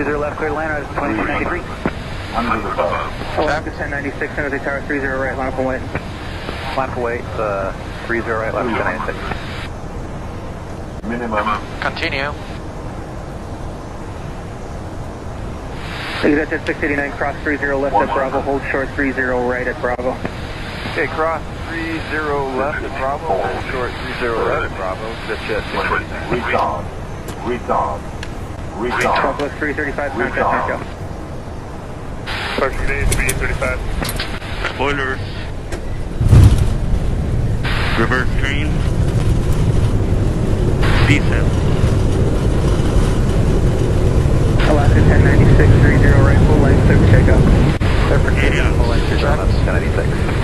30 left, clear to land, right, 2293. Under the bow. Alaska 1096, San Jose Tower 30 right, line up and wait. Line up and wait, 30 right, left, 1096. Minimum. Continue. Exit at 689, cross 30 left at Bravo, hold short 30 right at Bravo. Okay, cross 30 left at Bravo, hold short 30 right at Bravo, just at 689. Recon. Recon. Recon. Southwest 335, contact Echo. Parking today, 335. Spoilers. Reverse train. Descent. Alaska 1096, 30 right, full length, clear for takeoff. Clear for takeoff, full length, 1096.